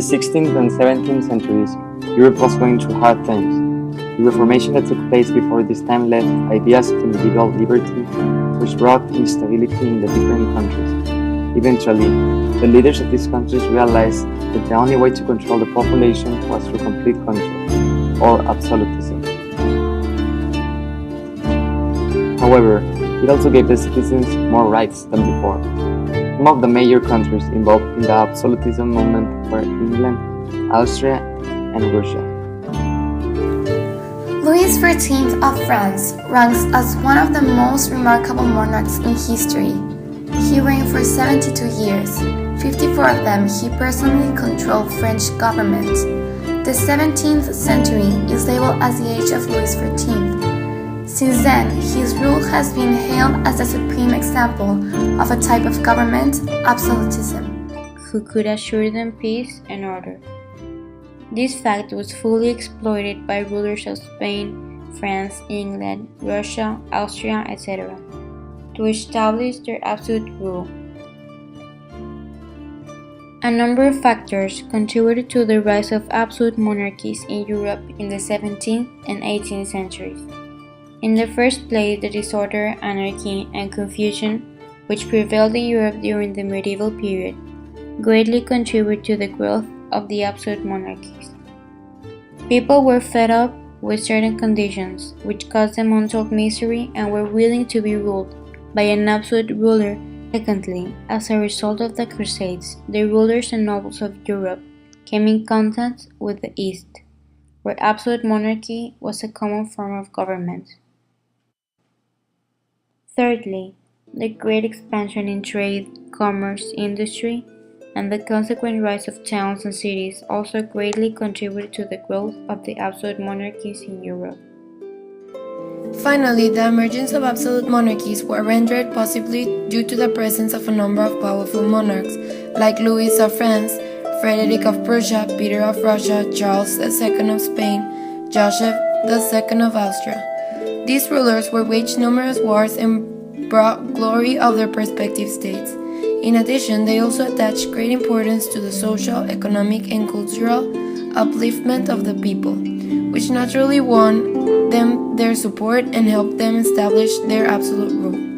the 16th and 17th centuries, Europe was going through hard times. The Reformation that took place before this time left ideas of individual liberty, which brought instability in the different countries. Eventually, the leaders of these countries realized that the only way to control the population was through complete control, or absolutism. However, it also gave the citizens more rights than before. Some of the major countries involved in the absolutism movement were England, Austria, and Russia. Louis XIV of France ranks as one of the most remarkable monarchs in history. He reigned for 72 years. 54 of them he personally controlled French government. The 17th century is labeled as the age of Louis XIV. Since then, his rule has been hailed as the supreme example of a type of government, absolutism, who could assure them peace and order. This fact was fully exploited by rulers of Spain, France, England, Russia, Austria, etc., to establish their absolute rule. A number of factors contributed to the rise of absolute monarchies in Europe in the 17th and 18th centuries. In the first place, the disorder, anarchy, and confusion which prevailed in Europe during the medieval period greatly contributed to the growth of the absolute monarchies. People were fed up with certain conditions, which caused them untold misery and were willing to be ruled by an absolute ruler. Secondly, as a result of the Crusades, the rulers and nobles of Europe came in contact with the East, where absolute monarchy was a common form of government. Thirdly, the great expansion in trade, commerce, industry, and the consequent rise of towns and cities also greatly contributed to the growth of the absolute monarchies in Europe. Finally, the emergence of absolute monarchies were rendered possibly due to the presence of a number of powerful monarchs, like Louis of France, Frederick of Prussia, Peter of Russia, Charles II of Spain, Joseph II of Austria. These rulers were waged numerous wars and brought glory of their respective states. In addition, they also attached great importance to the social, economic, and cultural upliftment of the people, which naturally won them their support and helped them establish their absolute rule.